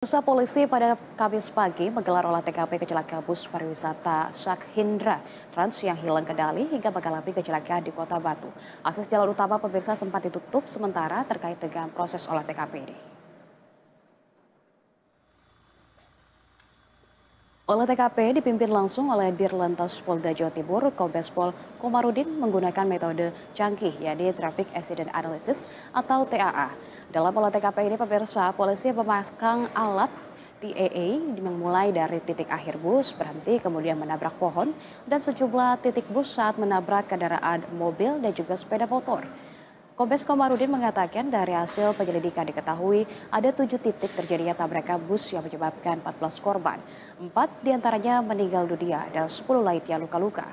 Pemirsa, polisi pada Kamis pagi menggelar olah TKP kecelakaan bus pariwisata Sakhindra Trans yang hilang kendali hingga mengalami kecelakaan di Kota Batu. Akses jalan utama pemirsa sempat ditutup sementara terkait dengan proses olah TKP ini. Olah TKP dipimpin langsung oleh Dirlantas Polda Jawa Timur, Kombes Pol Komarudin menggunakan metode canggih, yakni Traffic Accident Analysis atau TAA. Dalam olah TKP ini, pemirsa, polisi memasang alat TAA memulai dari titik akhir bus berhenti, kemudian menabrak pohon, dan sejumlah titik bus saat menabrak kendaraan mobil dan juga sepeda motor. Kombes Komarudin mengatakan dari hasil penyelidikan diketahui ada 7 titik terjadinya tabrakan bus yang menyebabkan 14 korban. 4 diantaranya meninggal dunia dan 10 lainnya luka-luka.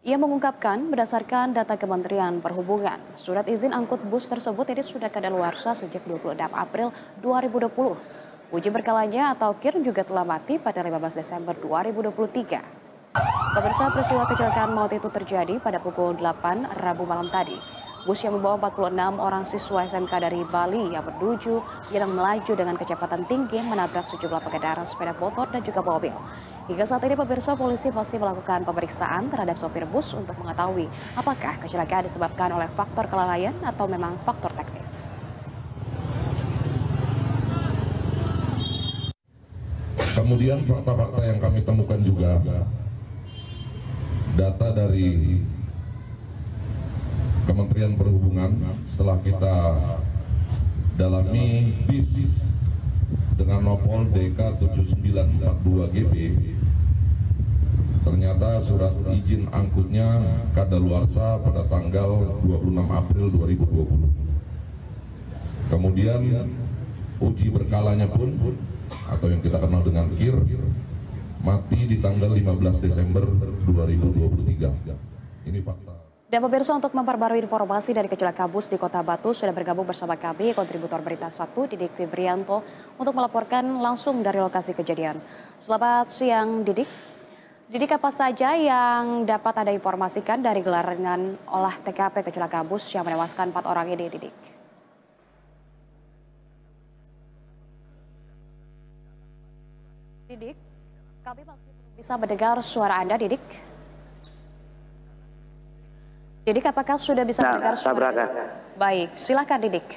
Ia mengungkapkan berdasarkan data Kementerian Perhubungan, surat izin angkut bus tersebut ini sudah kadaluarsa sejak 26 April 2020. Uji berkalanya atau KIR juga telah mati pada 15 Desember 2023. Pemirsa, peristiwa kecelakaan maut itu terjadi pada pukul 8 Rabu malam tadi. Bus yang membawa 46 orang siswa SMK dari Bali yang melaju dengan kecepatan tinggi menabrak sejumlah pengendara sepeda motor dan juga mobil. Hingga saat ini pemirsa, polisi masih melakukan pemeriksaan terhadap sopir bus untuk mengetahui apakah kecelakaan disebabkan oleh faktor kelalaian atau memang faktor teknis. Kemudian fakta-fakta yang kami temukan juga, data dari Kementerian Perhubungan setelah kita dalami bis dengan nopol DK 7942GB, ternyata surat izin angkutnya kadaluarsa pada tanggal 26 April 2020. Kemudian uji berkalanya pun atau yang kita kenal dengan KIR mati di tanggal 15 Desember 2023. Ini fakta. Dan pemirsa, untuk memperbarui informasi dari kecelakaan bus di Kota Batu sudah bergabung bersama kami kontributor Berita 1 Didik Fibrianto untuk melaporkan langsung dari lokasi kejadian. Selamat siang Didik. Didik, apa saja yang dapat Anda informasikan dari gelaran olah TKP kecelakaan bus yang menewaskan 4 orang ini, Didik? Didik, kami masih belum bisa mendengar suara Anda, Didik. Didik, apakah sudah bisa mendengar suara Anda? Baik, silakan Didik.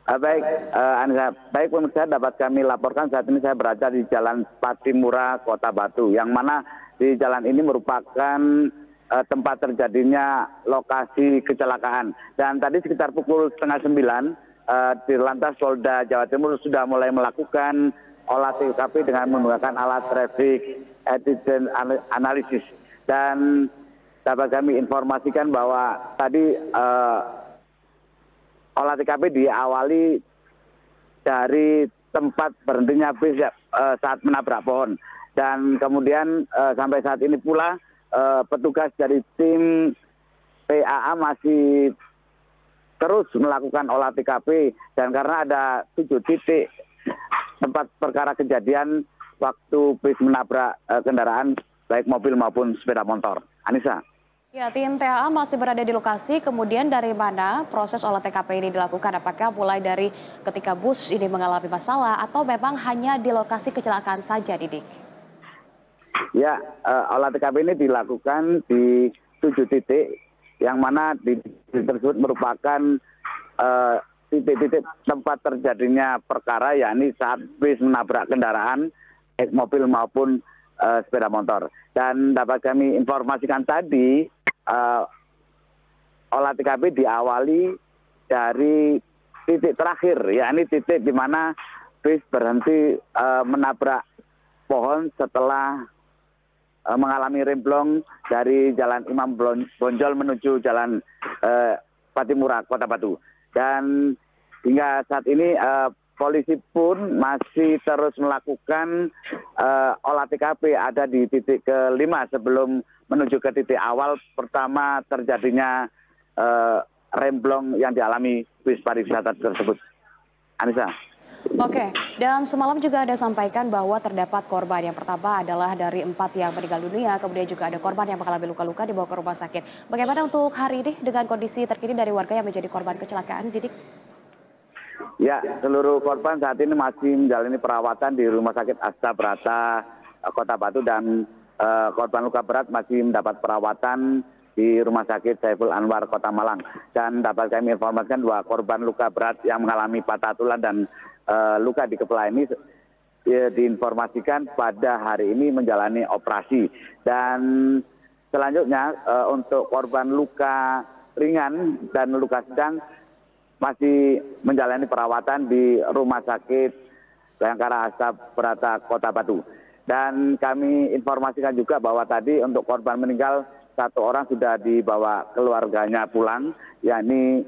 Baik, Anissa. Baik, pemirsa, dapat kami laporkan saat ini saya berada di Jalan Patimura, Kota Batu, yang mana di jalan ini merupakan tempat terjadinya lokasi kecelakaan. Dan tadi sekitar pukul 8:30, Dirlantas Polda Jawa Timur sudah mulai melakukan olah TKP dengan menggunakan alat Traffic Accident Analysis. Dan dapat kami informasikan bahwa tadi olah TKP diawali dari tempat berhentinya bis saat menabrak pohon. Dan kemudian sampai saat ini pula petugas dari tim PAA masih terus melakukan olah TKP. Dan karena ada 7 titik tempat perkara kejadian waktu bis menabrak kendaraan baik mobil maupun sepeda motor. Anissa. Ya, tim TAA masih berada di lokasi. Kemudian dari mana proses olah TKP ini dilakukan? Apakah mulai dari ketika bus ini mengalami masalah atau memang hanya di lokasi kecelakaan saja, Didik? Ya, olah TKP ini dilakukan di 7 titik, yang mana di titik tersebut merupakan titik-titik tempat terjadinya perkara, yakni saat bis menabrak kendaraan baik mobil maupun sepeda motor. Dan dapat kami informasikan tadi, olah TKP diawali dari titik terakhir, yakni titik di mana bis berhenti menabrak pohon setelah mengalami remblong dari Jalan Imam Bonjol menuju Jalan Patimura, Kota Batu. Dan hingga saat ini polisi pun masih terus melakukan olah TKP, ada di titik ke-5 sebelum menuju ke titik awal pertama terjadinya remblong yang dialami bis pariwisata tersebut. Anissa. Oke, dan semalam juga ada sampaikan bahwa terdapat korban. Yang pertama adalah dari 4 yang meninggal dunia, kemudian juga ada korban yang mengalami luka-luka dibawa ke rumah sakit. Bagaimana untuk hari ini dengan kondisi terkini dari warga yang menjadi korban kecelakaan, Didik? Ya, seluruh korban saat ini masih menjalani perawatan di Rumah Sakit Astabrata Kota Batu dan korban luka berat masih mendapat perawatan di Rumah Sakit Saiful Anwar Kota Malang. Dan dapat kami informasikan bahwa korban luka berat yang mengalami patah tulang dan luka di kepala ini diinformasikan pada hari ini menjalani operasi. Dan selanjutnya untuk korban luka ringan dan luka sedang masih menjalani perawatan di Rumah Sakit Bayangkara Astabrata Kota Batu. Dan kami informasikan juga bahwa tadi untuk korban meninggal 1 orang sudah dibawa keluarganya pulang, yakni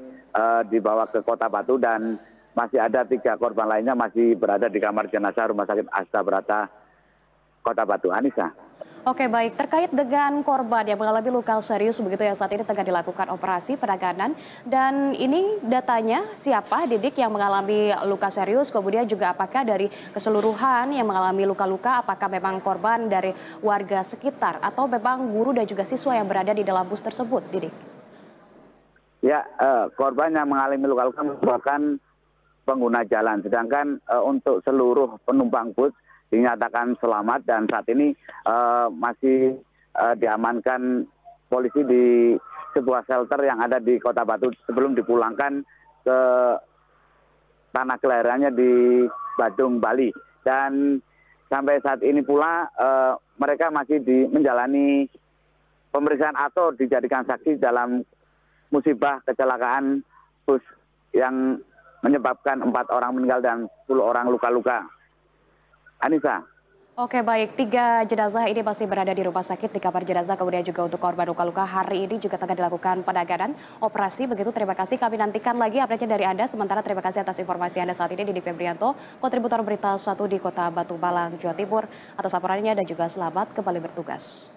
dibawa ke Kota Batu, dan masih ada 3 korban lainnya masih berada di kamar jenazah Rumah Sakit Astabrata Kota Batu. Anissa. Oke, baik. Terkait dengan korban yang mengalami luka serius begitu yang saat ini tengah dilakukan operasi penanganan, dan ini datanya siapa, Didik, yang mengalami luka serius, kemudian juga apakah dari keseluruhan yang mengalami luka-luka, apakah memang korban dari warga sekitar atau memang guru dan juga siswa yang berada di dalam bus tersebut, Didik? Ya, korban yang mengalami luka-luka merupakan pengguna jalan, sedangkan untuk seluruh penumpang bus dinyatakan selamat dan saat ini masih diamankan polisi di sebuah shelter yang ada di Kota Batu sebelum dipulangkan ke tanah kelahirannya di Badung, Bali. Dan sampai saat ini pula mereka masih menjalani pemeriksaan atau dijadikan saksi dalam musibah kecelakaan bus yang menyebabkan 4 orang meninggal dan 10 orang luka-luka. Anissa. Oke, baik. 3 jenazah ini masih berada di rumah sakit di kamar jenazah, kemudian juga untuk korban luka-luka hari ini juga tengah dilakukan penanganan operasi. Begitu, terima kasih. Kami nantikan lagi update-nya dari Anda. Sementara terima kasih atas informasi Anda saat ini, Didik Febrianto, kontributor berita 1 di Kota Batu Malang, Jawa Timur, atas laporannya, dan juga selamat kembali bertugas.